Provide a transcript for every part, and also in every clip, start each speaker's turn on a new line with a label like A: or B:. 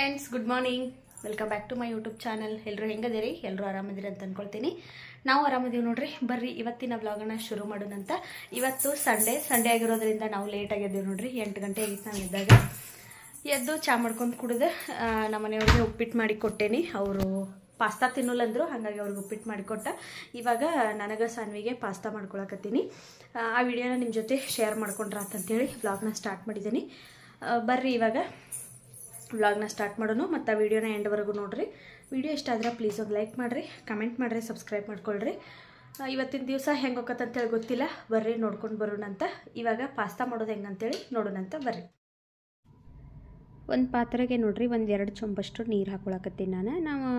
A: Friends, good morning. Welcome back to my YouTube channel. ಎಲ್ಲರೂ ಹೆಂಗದಿರಿ? ಎಲ್ಲರೂ ಆರಾಮದಿರಿ ಅಂತ ಅಂದ್ಕೊಳ್ತೀನಿ. ನಾವು ಆರಾಮದೀವಿ ನೋಡ್ರಿ. ಬರ್ರಿ ಇವತ್ತಿನ ವ್ಲಾಗನ್ನ ಶುರು ಮಾಡೋಣಂತ. ಇವತ್ತು ಸಂಡೇ ಆಗಿರೋದ್ರಿಂದ ನಾವು ಲೇಟ್ ಆಗಿದ್ದೀವಿ ನೋಡ್ರಿ. 8 ಗಂಟೆ ಆಗಿತ್ತು ನಾನು ಇದ್ದಾಗ. ಎದ್ದು ಚಾ ಮಾಡ್ಕೊಂಡು ಕುಡಿದು ನಮ್ಮ ಮನೆಯವ್ರಿಗೆ ಉಪ್ಪಿಟ್ಟು ಮಾಡಿ ಕೊಟ್ಟೇನಿ. ಅವರು ಪಾಸ್ತಾ ತಿನ್ನೋಲ್ಲಂದ್ರು, ಹಾಗಾಗಿ ಅವ್ರಿಗೆ ಉಪ್ಪಿಟ್ಟು ಮಾಡಿಕೊಟ್ಟ. ಇವಾಗ ನನಗೆ ಸಾನ್ವಿಗೆ ಪಾಸ್ತಾ ಮಾಡ್ಕೊಳಕತ್ತೀನಿ. ಆ ವಿಡಿಯೋನ ನಿಮ್ಮ ಜೊತೆ ಶೇರ್ ಮಾಡ್ಕೊಂಡ್ರಾತಂತೇಳಿ ವ್ಲಾಗ್ನ ಸ್ಟಾರ್ಟ್ ಮಾಡಿದ್ದೀನಿ. ಬರ್ರಿ ಇವಾಗ ವ್ಲಾಗ್ನ ಸ್ಟಾರ್ಟ್ ಮಾಡೋಣ. ಮತ್ತು ಆ ವಿಡಿಯೋನ ಎಂಡ್ವರೆಗೂ ನೋಡ್ರಿ. ವಿಡಿಯೋ ಇಷ್ಟ ಆದ್ರೆ ಪ್ಲೀಸ್ ಒಂದು ಲೈಕ್ ಮಾಡಿರಿ, ಕಮೆಂಟ್ ಮಾಡಿರಿ, ಸಬ್ಸ್ಕ್ರೈಬ್ ಮಾಡ್ಕೊಳ್ರಿ. ಇವತ್ತಿನ ದಿವಸ ಹೆಂಗೆ ಹೋಗತ್ತಂತೇಳಿ ಗೊತ್ತಿಲ್ಲ. ಬರ್ರಿ ನೋಡ್ಕೊಂಡು ಬರೋಣಂತ. ಇವಾಗ ಪಾಸ್ತಾ ಮಾಡೋದು ಹೆಂಗಂತೇಳಿ ನೋಡೋಣಂತ ಬರ್ರಿ. ಒಂದು ಪಾತ್ರೆಗೆ ನೋಡ್ರಿ 1-2 ಚೊಂಬಷ್ಟು ನೀರು ಹಾಕೊಳಕತ್ತೀನಿ ನಾವು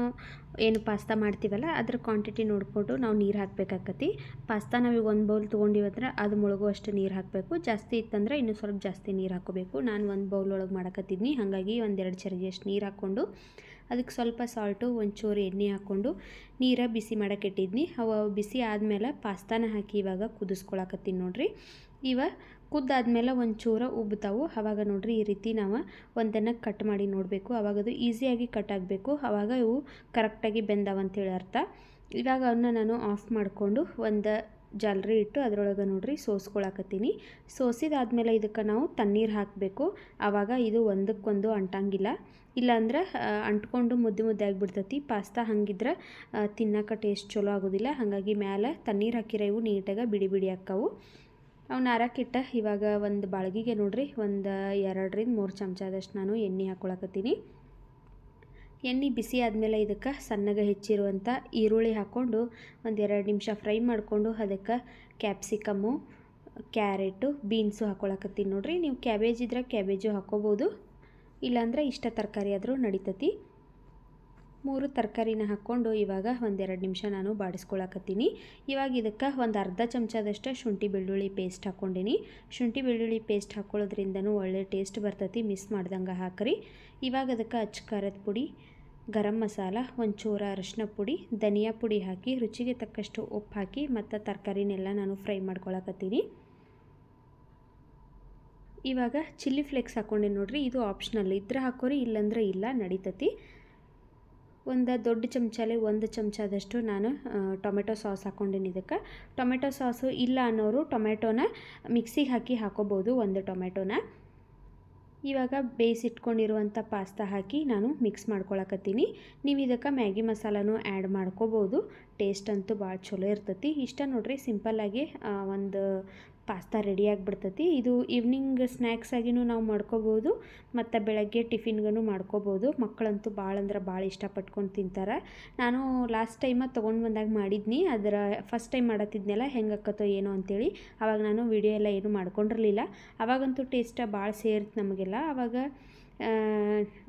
A: ಏನು ಪಾಸ್ತಾ ಮಾಡ್ತೀವಲ್ಲ ಅದ್ರ ಕ್ವಾಂಟಿಟಿ ನೋಡಿಕೊಂಡು ನಾವು ನೀರು ಹಾಕಬೇಕಾಕತಿ. ಪಾಸ್ತಾ ನಾವು 1 ಬೌಲ್ ತೊಗೊಂಡಿವಂದ್ರೆ ಅದು ಮುಳುಗುವಷ್ಟು ನೀರು ಹಾಕಬೇಕು. ಜಾಸ್ತಿ ಇತ್ತಂದ್ರೆ ಇನ್ನೂ ಸ್ವಲ್ಪ ಜಾಸ್ತಿ ನೀರು ಹಾಕೋಬೇಕು. ನಾನು 1 ಬೌಲ್ ಒಳಗೆ ಮಾಡಕತ್ತಿದ್ನಿ, ಹಾಗಾಗಿ 1-2 ಚರಿಗೆಯಷ್ಟು ನೀರು ಹಾಕ್ಕೊಂಡು ಅದಕ್ಕೆ ಸ್ವಲ್ಪ ಸಾಲ್ಟು, ಒಂಚೂರು ಎಣ್ಣೆ ಹಾಕ್ಕೊಂಡು ನೀರು ಬಿಸಿ ಮಾಡೋಕೆ ಇಟ್ಟಿದ್ನಿ. ಅವು ಬಿಸಿ ಆದಮೇಲೆ ಪಾಸ್ತಾನ ಹಾಕಿ ಇವಾಗ ಕುದಿಸ್ಕೊಳಕತ್ತೀನಿ ನೋಡ್ರಿ. ಕುದ್ದಾದ್ಮೇಲೆ ಒಂಚೂರು ಉಬ್ತಾವು. ಆವಾಗ ನೋಡ್ರಿ ಈ ರೀತಿ ನಾವು ಒಂದನ್ನು ಕಟ್ ಮಾಡಿ ನೋಡಬೇಕು. ಆವಾಗ ಅದು ಈಸಿಯಾಗಿ ಕಟ್ ಆಗಬೇಕು. ಆವಾಗ ಇವು ಕರೆಕ್ಟಾಗಿ ಬೆಂದವಂತೇಳಿ ಅರ್ಥ. ಇವಾಗ ಅವನ್ನ ನಾನು ಆಫ್ ಮಾಡಿಕೊಂಡು ಒಂದು ಜಾಲರಿ ಇಟ್ಟು ಅದರೊಳಗೆ ನೋಡ್ರಿ ಸೋಸ್ಕೊಳಕತ್ತೀನಿ. ಸೋಸಿದಾದ್ಮೇಲೆ ಇದಕ್ಕೆ ನಾವು ತಣ್ಣೀರು ಹಾಕಬೇಕು. ಆವಾಗ ಇದು ಒಂದಕ್ಕೊಂದು ಅಂಟಂಗಿಲ್ಲ, ಇಲ್ಲಾಂದ್ರೆ ಅಂಟ್ಕೊಂಡು ಮುದ್ದೆ ಆಗಿಬಿಡ್ತೈತಿ. ಪಾಸ್ತಾ ಹಂಗಿದ್ರೆ ತಿನ್ನೋಕೆ ಟೇಸ್ಟ್ ಚಲೋ ಆಗೋದಿಲ್ಲ. ಹಾಗಾಗಿ ಮ್ಯಾಲೆ ತಣ್ಣೀರು ಹಾಕಿರೋ ಇವು ನೀಟಾಗಿ ಬಿಡಿ ಹಾಕವು. ಅವನ್ನ ಅರಕಿಟ್ಟ ಇವಾಗ ಒಂದು ಬಾಳ್ಗಿಗೆ ನೋಡ್ರಿ 2-3 ಚಮಚದಷ್ಟು ನಾನು ಎಣ್ಣೆ ಹಾಕ್ಕೊಳಕತ್ತೀನಿ. ಎಣ್ಣೆ ಬಿಸಿ ಆದಮೇಲೆ ಇದಕ್ಕೆ ಸಣ್ಣಗೆ ಹೆಚ್ಚಿರುವಂಥ ಈರುಳ್ಳಿ ಹಾಕ್ಕೊಂಡು 1-2 ನಿಮಿಷ ಫ್ರೈ ಮಾಡಿಕೊಂಡು ಅದಕ್ಕೆ ಕ್ಯಾಪ್ಸಿಕಮ್ಮು, ಕ್ಯಾರೆಟು, ಬೀನ್ಸು ಹಾಕ್ಕೊಳಕತ್ತೀನಿ ನೋಡ್ರಿ. ನೀವು ಕ್ಯಾಬೇಜ್ ಇದ್ರೆ ಕ್ಯಾಬೇಜು ಹಾಕ್ಕೋಬೋದು, ಇಲ್ಲಾಂದ್ರೆ ಇಷ್ಟ ತರಕಾರಿ ಆದರೂ ನಡೀತತಿ. 3 ತರಕಾರಿನ ಹಾಕ್ಕೊಂಡು ಇವಾಗ 1-2 ನಿಮಿಷ ನಾನು ಬಾಡಿಸ್ಕೊಳಕತ್ತೀನಿ. ಇವಾಗ ಇದಕ್ಕೆ ಒಂದು ಅರ್ಧ ಚಮಚದಷ್ಟು ಶುಂಠಿ ಬೆಳ್ಳುಳ್ಳಿ ಪೇಸ್ಟ್ ಹಾಕ್ಕೊಂಡೀನಿ. ಶುಂಠಿ ಬೆಳ್ಳುಳ್ಳಿ ಪೇಸ್ಟ್ ಹಾಕ್ಕೊಳ್ಳೋದ್ರಿಂದನೂ ಒಳ್ಳೆ ಟೇಸ್ಟ್ ಬರ್ತೈತಿ, ಮಿಸ್ ಮಾಡ್ದಂಗೆ ಹಾಕ್ರಿ. ಇವಾಗ ಅದಕ್ಕೆ ಅಚ್ಚ ಖಾರದ ಪುಡಿ, ಗರಂ ಮಸಾಲ, ಒಂಚೂರು ಅರಿಶಿನ ಪುಡಿ, ಧನಿಯಾ ಪುಡಿ ಹಾಕಿ ರುಚಿಗೆ ತಕ್ಕಷ್ಟು ಉಪ್ಪು ಹಾಕಿ ಮತ್ತು ತರಕಾರಿನೆಲ್ಲ ನಾನು ಫ್ರೈ ಮಾಡ್ಕೊಳಕತ್ತೀನಿ. ಇವಾಗ ಚಿಲ್ಲಿ ಫ್ಲೇಕ್ಸ್ ಹಾಕ್ಕೊಂಡೆ ನೋಡ್ರಿ. ಇದು ಆಪ್ಷನಲ್, ಇದ್ರೆ ಹಾಕೋರಿ, ಇಲ್ಲಾಂದ್ರೆ ಇಲ್ಲ, ನಡೀತತಿ. ಒಂದು ದೊಡ್ಡ ಚಮಚಲ್ಲಿ 1 ಚಮಚದಷ್ಟು ನಾನು ಟೊಮೆಟೊ ಸಾಸ್ ಹಾಕ್ಕೊಂಡೇನಿ. ಇದಕ್ಕೆ ಟೊಮೆಟೊ ಸಾಸು ಇಲ್ಲ ಅನ್ನೋರು ಟೊಮೆಟೊನ ಮಿಕ್ಸಿಗೆ ಹಾಕಿ ಹಾಕೋಬೋದು, 1 ಟೊಮೆಟೊನ. ಇವಾಗ ಬೇಯಿಸಿಟ್ಕೊಂಡಿರುವಂಥ ಪಾಸ್ತಾ ಹಾಕಿ ನಾನು ಮಿಕ್ಸ್ ಮಾಡ್ಕೊಳಕತ್ತೀನಿ. ನೀವು ಇದಕ್ಕೆ ಮ್ಯಾಗಿ ಮಸಾಲನೂ ಆ್ಯಡ್ ಮಾಡ್ಕೋಬೋದು. ಟೇಸ್ಟ್ ಅಂತೂ ಭಾಳ ಚಲೋ ಇರ್ತೈತಿ. ಇಷ್ಟ ನೋಡ್ರಿ, ಸಿಂಪಲ್ಲಾಗಿ ಒಂದು ಪಾಸ್ತಾ ರೆಡಿ ಆಗಿಬಿಡ್ತೈತಿ. ಇದು ಈವ್ನಿಂಗ್ ಸ್ನ್ಯಾಕ್ಸ್ ಆಗಿನೂ ನಾವು ಮಾಡ್ಕೋಬೋದು ಮತ್ತು ಬೆಳಗ್ಗೆ ಟಿಫಿನ್ಗೂ ಮಾಡ್ಕೋಬೋದು. ಮಕ್ಕಳಂತೂ ಭಾಳ ಅಂದ್ರೆ ಭಾಳ ಇಷ್ಟಪಟ್ಕೊಂಡು ತಿಂತಾರೆ. ನಾನು ಲಾಸ್ಟ್ ಟೈಮ ತೊಗೊಂಡು ಬಂದಾಗ ಮಾಡಿದ್ನಿ, ಅದರ ಫಸ್ಟ್ ಟೈಮ್ ಮಾಡತ್ತಿದ್ನೆಲ್ಲ ಹೆಂಗೆ ಆಕತ್ತೋ ಏನೋ ಅಂತೇಳಿ. ಆವಾಗ ನಾನು ವಿಡಿಯೋ ಎಲ್ಲ ಏನೂ ಮಾಡ್ಕೊಂಡಿರಲಿಲ್ಲ. ಆವಾಗಂತೂ ಟೇಸ್ಟ್ ಭಾಳ ಸೇರಿತು ನಮಗೆಲ್ಲ. ಆವಾಗ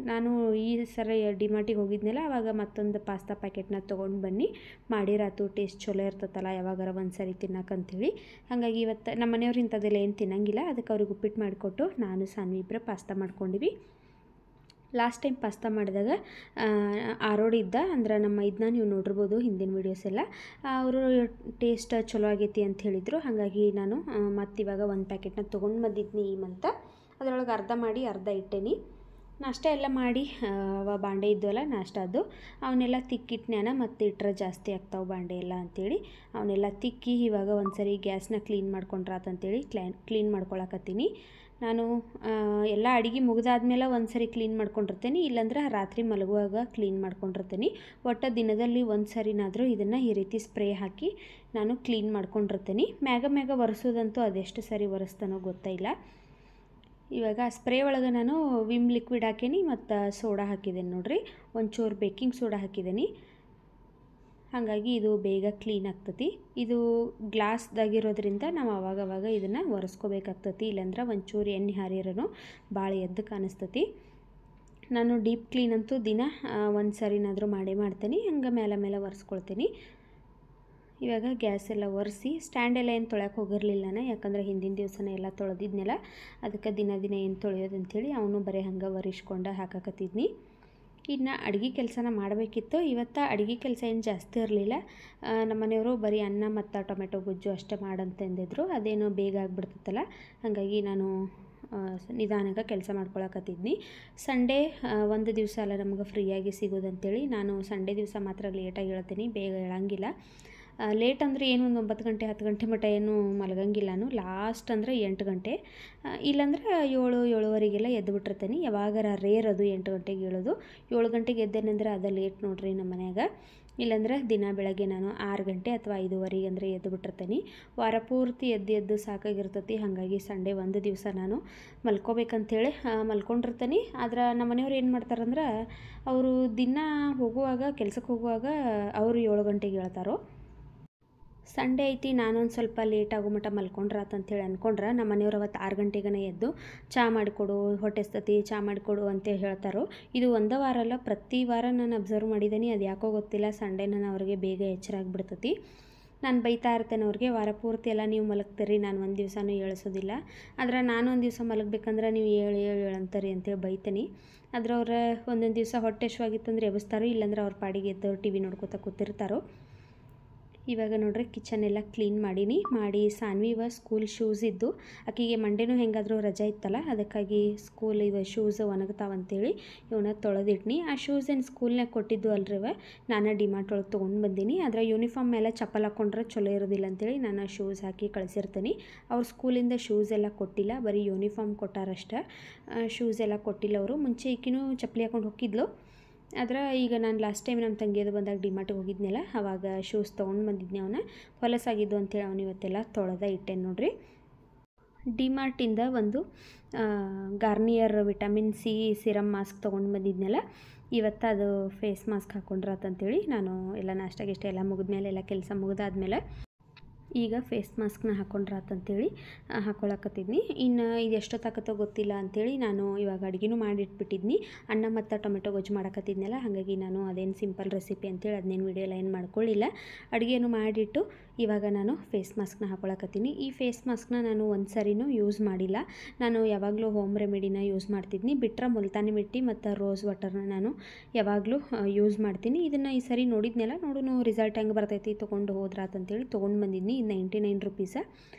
A: ನಾನು ಈ ಸರಿ ಡಿಮಾರ್ಟಿಗೆ ಹೋಗಿದ್ನಲ್ಲ, ಆವಾಗ ಮತ್ತೊಂದು ಪಾಸ್ತಾ ಪ್ಯಾಕೆಟ್ನ ತೊಗೊಂಡು ಬನ್ನಿ, ಮಾಡಿರಾತು, ಟೇಸ್ಟ್ ಚಲೋ ಇರ್ತೈತಲ್ಲ ಯಾವಾಗಾರ ಒಂದು ಸರಿ ತಿನ್ನಕ್ಕಂತೇಳಿ. ಹಾಗಾಗಿ ಇವತ್ತು ನಮ್ಮ ಮನೆಯವ್ರು ಇಂಥದ್ದೆಲ್ಲ ಏನು ತಿನ್ನಂಗಿಲ್ಲ. ಅದಕ್ಕೆ ಅವ್ರಿಗೆ ಉಪ್ಪಿಟ್ಟು ಮಾಡಿಕೊಟ್ಟು ನಾನು ಸಾನ್ವಿ ಇಬ್ಬರು ಪಾಸ್ತಾ ಮಾಡ್ಕೊಂಡಿವಿ. ಲಾಸ್ಟ್ ಟೈಮ್ ಪಾಸ್ತಾ ಮಾಡಿದಾಗ ಆರೋಡಿದ್ದ ಅಂದ್ರೆ ನಮ್ಮ ಇದನ್ನ ನೀವು ನೋಡಿರ್ಬೋದು ಹಿಂದಿನ ವೀಡಿಯೋಸ್ ಎಲ್ಲ. ಅವರು ಟೇಸ್ಟ್ ಚಲೋ ಆಗೈತಿ ಅಂತ ಹೇಳಿದರು. ಹಾಗಾಗಿ ನಾನು ಮತ್ತಿವಾಗ 1 ಪ್ಯಾಕೆಟ್ನ ತೊಗೊಂಡು ಬಂದಿದ್ನಿ ಈ ಮಂತ. ಅದರೊಳಗೆ ಅರ್ಧ ಮಾಡಿ ಅರ್ಧ ಇಟ್ಟೇನಿ. ನಾಷ್ಟ ಎಲ್ಲ ಮಾಡಿ ಬಾಂಡೆ ಇದ್ದವಲ್ಲ ನಾಷ್ಟದ್ದು ಅವನ್ನೆಲ್ಲ ತಿಕ್ಕಿಟ್ನ್ಯಾನ, ಮತ್ತು ಇಟ್ಟರೆ ಜಾಸ್ತಿ ಆಗ್ತಾವೆ ಬಾಂಡೆ ಎಲ್ಲ ಅಂಥೇಳಿ ಅವನ್ನೆಲ್ಲ ತಿಕ್ಕಿ ಇವಾಗ ಒಂದು ಸರಿ ಗ್ಯಾಸ್ನ ಕ್ಲೀನ್ ಮಾಡ್ಕೊಂಡ್ರಾತಂತೇಳಿ ಕ್ಲೀನ್ ಮಾಡ್ಕೊಳಕತ್ತೀನಿ. ನಾನು ಎಲ್ಲ ಅಡುಗೆ ಮುಗಿದಾದ್ಮೇಲೆ ಒಂದು ಸರಿ ಕ್ಲೀನ್ ಮಾಡ್ಕೊಂಡಿರ್ತೇನೆ, ಇಲ್ಲಾಂದ್ರೆ ರಾತ್ರಿ ಮಲಗುವಾಗ ಕ್ಲೀನ್ ಮಾಡ್ಕೊಂಡಿರ್ತೇನೆ. ಒಟ್ಟು ದಿನದಲ್ಲಿ 1 ಸರಿನಾದರೂ ಇದನ್ನು ಈ ರೀತಿ ಸ್ಪ್ರೇ ಹಾಕಿ ನಾನು ಕ್ಲೀನ್ ಮಾಡ್ಕೊಂಡಿರ್ತೇನೆ. ಮ್ಯಾಗ ಒರೆಸೋದಂತೂ ಅದೆಷ್ಟು ಸರಿ ಒರೆಸ್ತಾನೋ ಗೊತ್ತಿಲ್ಲ. ಇವಾಗ ಸ್ಪ್ರೇ ಒಳಗೆ ನಾನು ವಿಮ್ ಲಿಕ್ವಿಡ್ ಹಾಕೀನಿ ಮತ್ತು ಸೋಡಾ ಹಾಕಿದ್ದೇನೆ ನೋಡ್ರಿ. ಒಂಚೂರು ಬೇಕಿಂಗ್ ಸೋಡಾ ಹಾಕಿದ್ದೀನಿ, ಹಾಗಾಗಿ ಇದು ಬೇಗ ಕ್ಲೀನ್ ಆಗ್ತತಿ. ಇದು ಗ್ಲಾಸ್ದಾಗಿರೋದ್ರಿಂದ ನಾವು ಅವಾಗವಾಗ ಇದನ್ನು ಒರೆಸ್ಕೋಬೇಕಾಗ್ತತಿ, ಇಲ್ಲಾಂದ್ರೆ ಒಂಚೂರು ಎಣ್ಣೆ ಹಾರಿರೋನು ಭಾಳ ಎದ್ದು ಕಾಣಿಸ್ತತಿ. ನಾನು ಡೀಪ್ ಕ್ಲೀನ್ ಅಂತೂ ದಿನ 1 ಸರಿನಾದರೂ ಮಾಡ್ತೇನೆ. ಹಂಗೆ ಮೇಲೆ ಒರೆಸ್ಕೊಳ್ತೀನಿ. ಇವಾಗ ಗ್ಯಾಸ್ ಎಲ್ಲ ಒರೆಸಿ ಸ್ಟ್ಯಾಂಡೆಲ್ಲ ಏನು ತೊಳೆಯೋಕೆ ಹೋಗಿರಲಿಲ್ಲ ನಾನು, ಯಾಕಂದರೆ ಹಿಂದಿನ ದಿವಸನೇ ಎಲ್ಲ ತೊಳೆದಿದ್ನೆಲ್ಲ. ಅದಕ್ಕೆ ದಿನ ಏನು ತೊಳೆಯೋದಂಥೇಳಿ ಅವನು ಬರೀ ಹಂಗೆ ಒರೆಸ್ಕೊಂಡು ಹಾಕಕತ್ತಿದ್ನಿ. ಇನ್ನು ಅಡುಗೆ ಕೆಲಸನ ಮಾಡಬೇಕಿತ್ತು. ಇವತ್ತು ಅಡುಗೆ ಕೆಲಸ ಏನು ಜಾಸ್ತಿ ಇರಲಿಲ್ಲ. ನಮ್ಮ ಮನೆಯವರು ಬರೀ ಅನ್ನ ಮತ್ತು ಟೊಮೆಟೊ ಗೊಜ್ಜು ಅಷ್ಟೇ ಮಾಡಂತಂದಿದ್ರು. ಅದೇನೋ ಬೇಗ ಆಗಿಬಿಡ್ತೈತಲ್ಲ, ಹಾಗಾಗಿ ನಾನು ನಿಧಾನಕ್ಕೆ ಕೆಲಸ ಮಾಡ್ಕೊಳಕತ್ತಿದ್ನಿ. ಸಂಡೇ ಒಂದು ದಿವಸ ಅಲ್ಲ ನಮಗೆ ಫ್ರೀಯಾಗಿ ಸಿಗೋದಂತೇಳಿ ನಾನು ಸಂಡೇ ದಿವಸ ಮಾತ್ರ ಲೇಟಾಗಿ ಹೇಳ್ತೀನಿ, ಬೇಗ ಹೇಳಂಗಿಲ್ಲ. ಲೇಟ್ ಅಂದರೆ ಏನು ಒಂದು 9 ಗಂಟೆ 10 ಗಂಟೆ ಮಟ್ಟ ಏನು ಮಲಗಂಗಿಲ್ಲ. ನಾನು ಲಾಸ್ಟ್ ಅಂದರೆ 8 ಗಂಟೆ, ಇಲ್ಲಾಂದ್ರೆ 7 7:15ಗೆಲ್ಲ ಎದ್ದು ಬಿಟ್ಟಿರ್ತೀನಿ. ಯಾವಾಗಾರ ರೇರ್ ಅದು 8 ಗಂಟೆಗೆ ಹೇಳೋದು. 7 ಗಂಟೆಗೆ ಎದ್ದೇನೆಂದ್ರೆ ಅದು ಲೇಟ್ ನೋಡ್ರಿ ನಮ್ಮ ಮನ್ಯಾಗ. ಇಲ್ಲಾಂದ್ರೆ ದಿನ ಬೆಳಗ್ಗೆ ನಾನು 6 ಗಂಟೆ ಅಥವಾ 5:15 ಅಂದರೆ ಎದ್ದು ಬಿಟ್ಟಿರ್ತೀನಿ. ವಾರ ಪೂರ್ತಿ ಎದ್ದು ಸಾಕಾಗಿರ್ತೈತಿ. ಹಾಗಾಗಿ ಸಂಡೇ ಒಂದು ದಿವಸ ನಾನು ಮಲ್ಕೋಬೇಕಂತೇಳಿ ಮಲ್ಕೊಂಡಿರ್ತೀನಿ. ಆದ್ರೆ ನಮ್ಮ ಮನೆಯವ್ರು ಏನು ಮಾಡ್ತಾರಂದ್ರೆ, ಅವರು ದಿನ ಹೋಗುವಾಗ ಕೆಲ್ಸಕ್ಕೆ ಹೋಗುವಾಗ ಅವರು 7 ಗಂಟೆಗೆ ಹೇಳ್ತಾರೋ. ಸಂಡೇ ಐತಿ ನಾನೊಂದು ಸ್ವಲ್ಪ ಲೇಟ್ ಆಗೋ ಮಟ್ಟ ಮಲ್ಕೊಂಡ್ರಾತಂತೇಳಿ ಅಂದ್ಕೊಂಡ್ರೆ ನಮ್ಮ ಮನೆಯವ್ರು ಅವತ್ತು 6 ಗಂಟೆಗೇ ಎದ್ದು ಚಹಾ ಮಾಡಿಕೊಡು, ಹೊಟ್ಟೆಸ್ತತಿ ಚಹಾ ಮಾಡಿಕೊಡು ಅಂತೇಳಿ ಹೇಳ್ತಾರೋ. ಇದು ಒಂದೇ ವಾರ ಅಲ್ಲ, ಪ್ರತಿ ವಾರ ನಾನು ಅಬ್ಸರ್ವ್ ಮಾಡಿದ್ದೀನಿ. ಅದು ಯಾಕೋ ಗೊತ್ತಿಲ್ಲ, ಸಂಡೇ ನಾನು ಅವ್ರಿಗೆ ಬೇಗ ಎಚ್ಚರ ಆಗಿಬಿಡ್ತೈತಿ. ನಾನು ಬೈತಾ ಇರ್ತೇನೆ ಅವ್ರಿಗೆ, ವಾರ ಪೂರ್ತಿ ಎಲ್ಲ ನೀವು ಮಲಗ್ತೀರಿ, ನಾನು ಒಂದು ದಿವಸನೂ ಏಳಿಸೋದಿಲ್ಲ. ಆದ್ರೆ ನಾನು ಒಂದು ದಿವಸ ಮಲಗಬೇಕಂದ್ರೆ ನೀವು ಏಳು ಅಂತೀರಿ ಅಂತೇಳಿ ಬೈತೀನಿ. ಆದ್ರೆ ಅವ್ರು ಒಂದೊಂದು ದಿವಸ ಹೊಟ್ಟೆ ಹಶ್ವಾಗಿತ್ತಂದ್ರೆ ಎಬ್ಬಿಸ್ತಾರೋ, ಇಲ್ಲಾಂದ್ರೆ ಅವ್ರ ಪಾಡಿಗೆ ಎದ್ದು ಟಿ ವಿ ನೋಡ್ಕೊತಾ ಕೂತಿರ್ತಾರೋ. ಇವಾಗ ನೋಡ್ರಿ ಕಿಚನ್ ಎಲ್ಲ ಕ್ಲೀನ್ ಮಾಡಿ ಸಾನ್ವಿವ ಸ್ಕೂಲ್ ಶೂಸ್ ಇದ್ದು, ಆಕೆಗೆ ಮಂಡೇನೂ ಹೆಂಗಾದರೂ ರಜೆ ಇತ್ತಲ್ಲ, ಅದಕ್ಕಾಗಿ ಸ್ಕೂಲ್ ಇವ ಶೂಸ್ ಒಣಗ್ತಾವಂತೇಳಿ ಇವನ್ನ ತೊಳೆದಿಟ್ನಿ. ಆ ಶೂಸ್ ಏನು ಸ್ಕೂಲ್ನಾಗ ಕೊಟ್ಟಿದ್ದು ಅಲ್ರಿವ, ನಾನು ಡಿಮಾರ್ಟ್ ಒಳಗೆ ತೊಗೊಂಡು ಬಂದೀನಿ. ಆದರೆ ಯೂನಿಫಾರ್ಮ್ ಮೇಲೆ ಚಪ್ಪಲ್ ಹಾಕ್ಕೊಂಡ್ರೆ ಚಲೋ ಇರೋದಿಲ್ಲ ಅಂತೇಳಿ ನಾನು ಶೂಸ್ ಹಾಕಿ ಕಳಿಸಿರ್ತೀನಿ. ಅವ್ರ ಸ್ಕೂಲಿಂದ ಶೂಸ್ ಎಲ್ಲ ಕೊಟ್ಟಿಲ್ಲ, ಬರೀ ಯೂನಿಫಾರ್ಮ್ ಕೊಟ್ಟಾರಷ್ಟೇ, ಶೂಸ್ ಎಲ್ಲ ಕೊಟ್ಟಿಲ್ಲ ಅವರು. ಮುಂಚೆ ಈಕಿನೂ ಚಪ್ಪಲಿ ಹಾಕ್ಕೊಂಡು ಹೋಗಿದ್ಲು. ಆದ್ರೆ ಈಗ ನಾನು ಲಾಸ್ಟ್ ಟೈಮ್ ನಮ್ಮ ತಂಗಿಯದು ಬಂದಾಗ ಡಿಮಾರ್ಟಿಗೆ ಹೋಗಿದ್ನಲ್ಲ, ಆವಾಗ ಶೂಸ್ ತೊಗೊಂಡು ಬಂದಿದ್ನಿ. ಅವನ್ನ ಹೊಲಸಾಗಿದ್ದು ಅಂತೇಳಿ ಅವನು ಇವತ್ತೆಲ್ಲ ತೊಳೆದ ಇಟ್ಟೇನೆ ನೋಡ್ರಿ. ಡಿಮಾರ್ಟಿಂದ ಒಂದು Garnier vitamin C serum mask ತೊಗೊಂಡು ಬಂದಿದ್ನಲ್ಲ, ಇವತ್ತು ಅದು ಫೇಸ್ ಮಾಸ್ಕ್ ಹಾಕ್ಕೊಂಡ್ರಾತಂತೇಳಿ ನಾನು ಎಲ್ಲ ನಾಷ್ಟಾಗಿಷ್ಟ ಎಲ್ಲ ಮುಗಿದ್ಮೇಲೆ, ಎಲ್ಲ ಕೆಲಸ ಮುಗಿದಾದ್ಮೇಲೆ ಈಗ ಫೇಸ್ ಮಾಸ್ಕ್ನ ಹಾಕ್ಕೊಂಡ್ರಾತಂತೇಳಿ ಹಾಕ್ಕೊಳಕತ್ತಿದ್ನಿ. ಇನ್ನು ಇದು ಎಷ್ಟೊತ್ತಾಕತ್ತೋ ಗೊತ್ತಿಲ್ಲ ಅಂಥೇಳಿ ನಾನು ಇವಾಗ ಅಡುಗೆನೂ ಮಾಡಿಟ್ಬಿಟ್ಟಿದ್ನಿ. ಅನ್ನ ಮತ್ತು ಟೊಮೆಟೊ ಗೊಜ್ಜು ಮಾಡಕತ್ತಿದ್ನಲ್ಲ, ಹಾಗಾಗಿ ನಾನು ಅದೇನು ಸಿಂಪಲ್ ರೆಸಿಪಿ ಅಂತೇಳಿ ಅದನ್ನೇನು ವೀಡಿಯೋ ಎಲ್ಲ ಏನು ಮಾಡ್ಕೊಳ್ಳಿಲ್ಲ. ಅಡುಗೆನೂ ಮಾಡಿಟ್ಟು ಇವಾಗ ನಾನು ಫೇಸ್ ಮಾಸ್ಕ್ನ ಹಾಕ್ಕೊಳಕತ್ತೀನಿ. ಈ ಫೇಸ್ ಮಾಸ್ಕ್ನ ನಾನು ಒಂದು ಸರಿನೂ ಯೂಸ್ ಮಾಡಿಲ್ಲ. ನಾನು ಯಾವಾಗಲೂ ಹೋಮ್ ರೆಮಿಡಿನ ಯೂಸ್ ಮಾಡ್ತಿದ್ನಿ, ಬಿಟ್ಟರೆ ಮುಲ್ತಾನಿ ಮಿಟ್ಟಿ ಮತ್ತು ರೋಸ್ ವಾಟರ್ನ ನಾನು ಯಾವಾಗಲೂ ಯೂಸ್ ಮಾಡ್ತೀನಿ. ಇದನ್ನು ಈ ಸರಿ ನೋಡಿದ್ನಲ್ಲ, ನೋಡು ರಿಸಲ್ಟ್ ಹೆಂಗೆ ಬರ್ತೈತಿ ತೊಗೊಂಡು ಹೋದ್ರಾತಂತೇಳಿ ತೊಗೊಂಡು ಬಂದಿದ್ನಿ. 99 ರುಪೀಸ,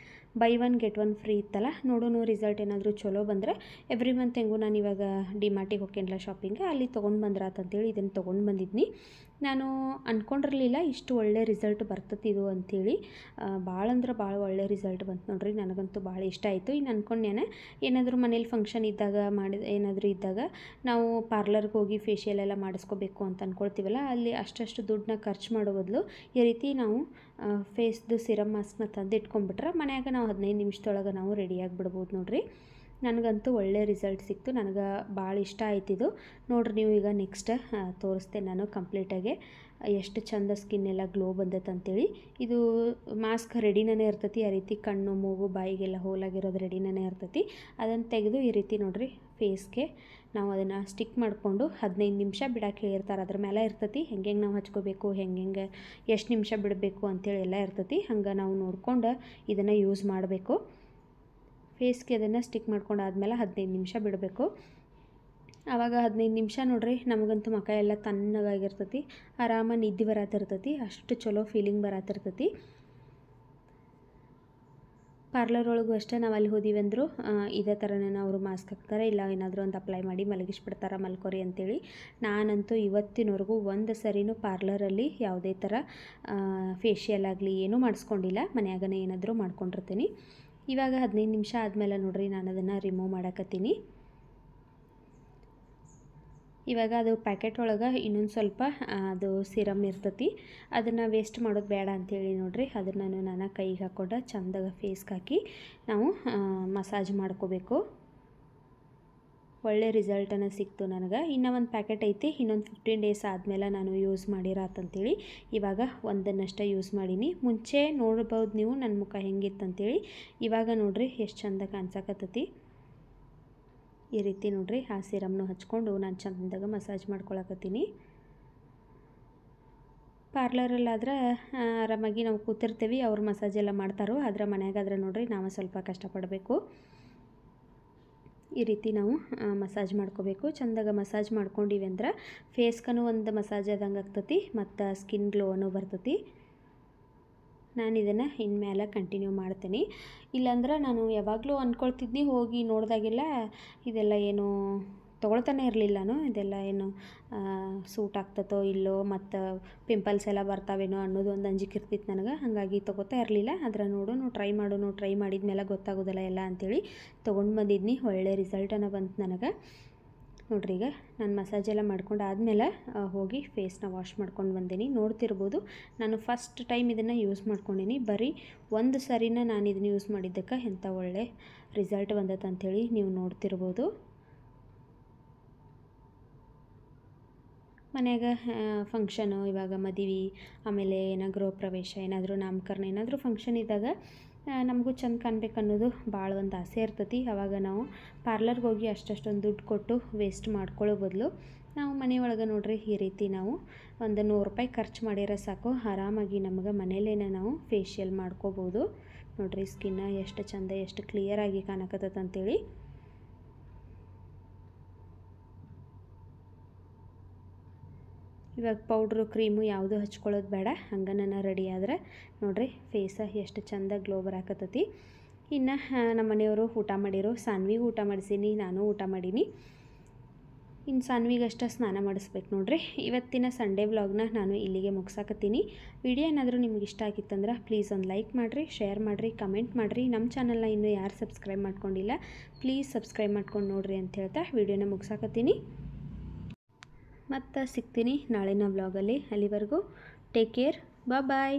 A: ಬೈ 1 ಗೆಟ್ 1 ಫ್ರೀ ಇತ್ತಲ್ಲ. ನೋಡೋಣ ರಿಸಲ್ಟ್ ಏನಾದರೂ ಚಲೋ ಬಂದರೆ ಎವ್ರಿ ಮಂತ್ ಹೆಂಗೂ ನಾನು ಇವಾಗ ಡಿಮಾರ್ಟಿಗೆ ಹೋಗ್ತೇನಲ್ಲ ಶಾಪಿಂಗ್, ಅಲ್ಲಿ ತೊಗೊಂಡು ಬಂದ್ರಾತಂತೇಳಿ ಇದನ್ನು ತೊಗೊಂಡು ಬಂದಿದ್ನಿ. ನಾನು ಅಂದ್ಕೊಂಡಿರಲಿಲ್ಲ ಇಷ್ಟು ಒಳ್ಳೆ ರಿಸಲ್ಟ್ ಬರ್ತತಿ ಇದು ಅಂಥೇಳಿ. ಭಾಳ ಅಂದ್ರೆ ಭಾಳ ಒಳ್ಳೆ ರಿಸಲ್ಟ್ ಬಂತು ನೋಡ್ರಿ, ನನಗಂತೂ ಭಾಳ ಇಷ್ಟ ಆಯಿತು. ಇನ್ನು ಅಂದ್ಕೊಂಡೇನೆ ಏನಾದರೂ ಮನೇಲಿ ಫಂಕ್ಷನ್ ಇದ್ದಾಗ ಏನಾದರೂ ಇದ್ದಾಗ ನಾವು ಪಾರ್ಲರ್ಗೆ ಹೋಗಿ ಫೇಶಿಯಲ್ ಎಲ್ಲ ಮಾಡಿಸ್ಕೋಬೇಕು ಅಂತ ಅಂದ್ಕೊಳ್ತೀವಲ್ಲ, ಅಲ್ಲಿ ಅಷ್ಟು ದುಡ್ಡನ್ನ ಖರ್ಚು ಮಾಡೋ ಬದಲು ಈ ರೀತಿ ನಾವು ಫೇಸ್ದು ಸಿರಮ್ ಮಾಸ್ಕ್ನ ತಂದು ಇಟ್ಕೊಂಡ್ಬಿಟ್ರೆ ಮನ್ಯಾಗ ನಾವು 15 ನಿಮಿಷದೊಳಗೆ ನಾವು ರೆಡಿಯಾಗಿಬಿಡ್ಬೋದು ನೋಡ್ರಿ. ನನಗಂತೂ ಒಳ್ಳೆ ರಿಸಲ್ಟ್ ಸಿಕ್ತು, ನನಗೆ ಭಾಳ ಇಷ್ಟ ಆಯ್ತಿದು ನೋಡ್ರಿ. ನೀವು ಈಗ ನೆಕ್ಸ್ಟ್ ತೋರಿಸ್ತೇನೆ ನಾನು ಕಂಪ್ಲೀಟಾಗಿ ಎಷ್ಟು ಚಂದ ಸ್ಕಿನ್ ಎಲ್ಲ ಗ್ಲೋ ಬಂದೈತೆ ಅಂತೇಳಿ. ಇದು ಮಾಸ್ಕ್ ರೆಡಿನೇ ಇರ್ತೈತಿ, ಆ ರೀತಿ ಕಣ್ಣು ಮೂಗು ಬಾಯಿಗೆಲ್ಲ ಹೋಲಾಗಿರೋದು ರೆಡಿನೇ ಇರ್ತೈತಿ. ಅದನ್ನು ತೆಗೆದು ಈ ರೀತಿ ನೋಡ್ರಿ ಫೇಸ್ಗೆ ನಾವು ಅದನ್ನು ಸ್ಟಿಕ್ ಮಾಡಿಕೊಂಡು 15 ನಿಮಿಷ ಬಿಡಕ್ಕೆ ಹೇಳಿರ್ತಾರೆ. ಅದ್ರ ಮೇಲೆ ಇರ್ತೈತಿ ಹೆಂಗೆ ನಾವು ಹಚ್ಕೋಬೇಕು, ಹೆಂಗೆ ಎಷ್ಟು ನಿಮಿಷ ಬಿಡಬೇಕು ಅಂತೇಳಿ ಎಲ್ಲ ಇರ್ತೈತಿ. ಹಂಗೆ ನಾವು ನೋಡ್ಕೊಂಡು ಇದನ್ನು ಯೂಸ್ ಮಾಡಬೇಕು. ಫೇಸ್ಗೆ ಅದನ್ನು ಸ್ಟಿಕ್ ಮಾಡ್ಕೊಂಡಾದ್ಮೇಲೆ 15 ನಿಮಿಷ ಬಿಡಬೇಕು. ಆವಾಗ 15 ನಿಮಿಷ ನೋಡ್ರಿ ನಮಗಂತೂ ಮುಖ ಎಲ್ಲ ತಣ್ಣಗಾಗಿರ್ತೈತಿ, ಆರಾಮಾಗಿ ನಿದ್ದೆ ಬರತ್ತಿರ್ತೈತಿ, ಅಷ್ಟು ಚಲೋ ಫೀಲಿಂಗ್ ಬರತ್ತಿರ್ತೈತಿ. ಪಾರ್ಲರ್ ಒಳಗೂ ಅಷ್ಟೇ ನಾವು ಅಲ್ಲಿ ಹೋದೀವಿ ಅಂದರೂ ಇದೇ ಥರನೇ ಅವರು ಮಾಸ್ಕ್ ಹಾಕ್ತಾರೆ, ಇಲ್ಲ ಏನಾದರೂ ಒಂದು ಅಪ್ಲೈ ಮಾಡಿ ಮಲಗಿಸ್ಬಿಡ್ತಾರೆ ಮಲ್ಕೋರಿ ಅಂತೇಳಿ. ನಾನಂತೂ ಇವತ್ತಿನವರೆಗೂ ಒಂದು ಸರಿನೂ ಪಾರ್ಲರಲ್ಲಿ ಯಾವುದೇ ಥರ ಫೇಶಿಯಲ್ ಆಗಲಿ ಏನೂ ಮಾಡಿಸ್ಕೊಂಡಿಲ್ಲ, ಮನೆಯಾಗನೇ ಏನಾದರೂ ಮಾಡ್ಕೊಂಡಿರ್ತೀನಿ. ಇವಾಗ 15 ನಿಮಿಷ ಆದಮೇಲೆ ನೋಡ್ರಿ ನಾನು ಅದನ್ನು ರಿಮೂವ್ ಮಾಡಕತ್ತೀನಿ. ಇವಾಗ ಅದು ಪ್ಯಾಕೆಟ್ ಒಳಗೆ ಇನ್ನೊಂದು ಸ್ವಲ್ಪ ಅದು ಸಿರಮ್ ಇರ್ತೈತಿ, ಅದನ್ನು ವೇಸ್ಟ್ ಮಾಡೋದು ಬೇಡ ಅಂಥೇಳಿ ನೋಡ್ರಿ ಅದನ್ನು ನಾನು ಕೈಗೆ ಹಾಕ್ಕೊಂಡು ಚಂದಾಗ ಫೇಸ್ಗೆ ಹಾಕಿ ನಾವು ಮಸಾಜ್ ಮಾಡ್ಕೋಬೇಕು. ಒಳ್ಳೆ ರಿಸಲ್ಟನ್ನು ಸಿಕ್ತು ನನಗೆ. ಇನ್ನೂ ಒಂದು ಪ್ಯಾಕೆಟ್ ಐತಿ, ಇನ್ನೊಂದು 15 ಡೇಸ್ ಆದಮೇಲೆ ನಾನು ಯೂಸ್ ಮಾಡಿರಾತಂತೇಳಿ ಇವಾಗ ಒಂದನ್ನಷ್ಟೇ ಯೂಸ್ ಮಾಡೀನಿ. ಮುಂಚೆ ನೋಡ್ಬೋದು ನೀವು ನನ್ನ ಮುಖ ಹೆಂಗಿತ್ತಂತೇಳಿ, ಇವಾಗ ನೋಡ್ರಿ ಎಷ್ಟು ಚಂದ ಕಾಣಿಸಕತ್ತೈತಿ. ಈ ರೀತಿ ನೋಡ್ರಿ ಆ ಸಿರಮ್ನು ಹಚ್ಕೊಂಡು ನಾನು ಚಂದಾಗ ಮಸಾಜ್ ಮಾಡ್ಕೊಳಕತ್ತೀನಿ. ಪಾರ್ಲರಲ್ಲಾದ್ರೆ ಆರಾಮಾಗಿ ನಾವು ಕೂತಿರ್ತೀವಿ, ಅವ್ರು ಮಸಾಜ್ ಎಲ್ಲ ಮಾಡ್ತಾರೋ. ಆದರೆ ಮನೆಯಾಗಾದ್ರೆ ನೋಡ್ರಿ ನಾವು ಸ್ವಲ್ಪ ಕಷ್ಟಪಡಬೇಕು. ಈ ರೀತಿ ನಾವು ಮಸಾಜ್ ಮಾಡ್ಕೋಬೇಕು. ಚಂದಾಗ ಮಸಾಜ್ ಮಾಡ್ಕೊಂಡಿವಿ ಅಂದ್ರೆ ಫೇಸ್ಗೂ ಒಂದು ಮಸಾಜ್ ಆದಂಗೆ ಆಗ್ತತಿ ಮತ್ತು ಸ್ಕಿನ್ ಗ್ಲೋನು ಬರ್ತತಿ. ನಾನು ಇದನ್ನು ಇನ್ಮೇಲೆ ಕಂಟಿನ್ಯೂ ಮಾಡ್ತೀನಿ. ಇಲ್ಲಾಂದ್ರೆ ನಾನು ಯಾವಾಗಲೂ ಅಂದ್ಕೊಳ್ತಿದ್ನಿ, ಹೋಗಿ ನೋಡಿದಾಗೆಲ್ಲ ಇದೆಲ್ಲ ಏನು ತೊಗೊಳ್ತಾನೆ ಇರಲಿಲ್ಲ. ನಾನು ಇದೆಲ್ಲ ಏನು ಸೂಟ್ ಆಗ್ತತೋ ಇಲ್ಲೋ ಮತ್ತು ಪಿಂಪಲ್ಸ್ ಎಲ್ಲ ಬರ್ತಾವೇನೋ ಅನ್ನೋದು ಒಂದು ಅಂಜಿಕೆ ಇರ್ತಿತ್ತು ನನಗೆ. ಹಾಗಾಗಿ ತೊಗೋತಾ ಇರಲಿಲ್ಲ. ಆದ್ರೆ ನೋಡೋಣ, ಟ್ರೈ ಮಾಡಿದ್ಮೇಲೆ ಗೊತ್ತಾಗೋದಿಲ್ಲ ಎಲ್ಲ ಅಂಥೇಳಿ ತೊಗೊಂಡು ಬಂದಿದ್ನಿ. ಒಳ್ಳೆ ರಿಸಲ್ಟನ್ನು ಬಂತು ನನಗೆ. ನೋಡ್ರಿ, ಈಗ ನಾನು ಮಸಾಜ್ ಎಲ್ಲ ಮಾಡ್ಕೊಂಡು ಆದಮೇಲೆ ಹೋಗಿ ಫೇಸ್ನ ವಾಶ್ ಮಾಡ್ಕೊಂಡು ಬಂದೀನಿ. ನೋಡ್ತಿರ್ಬೋದು, ನಾನು ಫಸ್ಟ್ ಟೈಮ್ ಇದನ್ನು ಯೂಸ್ ಮಾಡ್ಕೊಂಡೀನಿ. ಬರೀ ಒಂದು ಸರಿನ ನಾನು ಇದನ್ನು ಯೂಸ್ ಮಾಡಿದ್ದಕ್ಕೆ ಎಂಥ ಒಳ್ಳೆ ರಿಸಲ್ಟ್ ಬಂದತ್ತೆ ಅಂಥೇಳಿ ನೀವು ನೋಡ್ತಿರ್ಬೋದು. ಮನ್ಯಾಗ ಫಂಕ್ಷನು, ಇವಾಗ ಮದುವೆ, ಆಮೇಲೆ ಏನೋ ಗೃಹ ಪ್ರವೇಶ, ಏನಾದರೂ ನಾಮಕರಣ, ಏನಾದರೂ ಫಂಕ್ಷನ್ ಇದ್ದಾಗ ನಮಗೂ ಚಂದ ಕಾಣ್ಬೇಕು ಅನ್ನೋದು ಭಾಳ ಒಂದು ಆಸೆ ಇರ್ತೈತಿ. ಆವಾಗ ನಾವು ಪಾರ್ಲರ್ಗೆ ಹೋಗಿ ಅಷ್ಟೊಂದು ದುಡ್ಡು ಕೊಟ್ಟು ವೇಸ್ಟ್ ಮಾಡ್ಕೊಳ್ಳೋ ಬದಲು ನಾವು ಮನೆಯೊಳಗೆ ನೋಡ್ರಿ ಈ ರೀತಿ ನಾವು ಒಂದು 100 ರೂಪಾಯಿ ಖರ್ಚು ಮಾಡಿರೋ ಸಾಕು, ಆರಾಮಾಗಿ ನಮಗೆ ಮನೇಲೇನೆ ನಾವು ಫೇಶಿಯಲ್ ಮಾಡ್ಕೋಬೋದು. ನೋಡ್ರಿ, ಸ್ಕಿನ್ನ ಎಷ್ಟು ಚಂದ, ಎಷ್ಟು ಕ್ಲಿಯರಾಗಿ ಕಾಣಕತ್ತೈತೆ ಅಂತೇಳಿ. ಇವಾಗ ಪೌಡ್ರು ಕ್ರೀಮು ಯಾವುದೂ ಹಚ್ಕೊಳ್ಳೋದು ಬೇಡ, ಹಂಗೆ ನಾನು ರೆಡಿ ಆದರೆ ನೋಡ್ರಿ ಫೇಸ ಎಷ್ಟು ಚಂದ ಗ್ಲೋ ಬರಾಕತ್ತೈತಿ. ಇನ್ನು ನಮ್ಮ ಮನೆಯವರು ಊಟ ಮಾಡಿರೋ, ಸಾನ್ವಿಗೂ ಊಟ ಮಾಡಿಸೀನಿ, ನಾನು ಊಟ ಮಾಡೀನಿ. ಇನ್ನು ಸಾನ್ವಿಗಷ್ಟೇ ಸ್ನಾನ ಮಾಡಿಸ್ಬೇಕು ನೋಡ್ರಿ. ಇವತ್ತಿನ ಸಂಡೇ ವ್ಲಾಗ್ನ ನಾನು ಇಲ್ಲಿಗೆ ಮುಗಿಸಾಕತ್ತೀನಿ. ವಿಡಿಯೋ ಏನಾದರೂ ನಿಮ್ಗೆ ಇಷ್ಟ ಆಗಿತ್ತಂದ್ರೆ ಪ್ಲೀಸ್ ಒಂದು ಲೈಕ್ ಮಾಡಿರಿ, ಶೇರ್ ಮಾಡಿರಿ, ಕಮೆಂಟ್ ಮಾಡಿರಿ. ನಮ್ಮ ಚಾನಲ್ನ ಇನ್ನೂ ಯಾರು ಸಬ್ಸ್ಕ್ರೈಬ್ ಮಾಡ್ಕೊಂಡಿಲ್ಲ ಪ್ಲೀಸ್ ಸಬ್ಸ್ಕ್ರೈಬ್ ಮಾಡ್ಕೊಂಡು ನೋಡಿರಿ ಅಂತ ಹೇಳ್ತಾ ವಿಡಿಯೋನ ಮುಗಿಸಾಕತ್ತೀನಿ. ಮತ್ತು ಸಿಗ್ತೀನಿ ನಾಳಿನ ವ್ಲಾಗಲ್ಲಿ. ಅಲ್ಲಿವರೆಗೂ ಟೇಕ್ ಕೇರ್, ಬಾಯ್.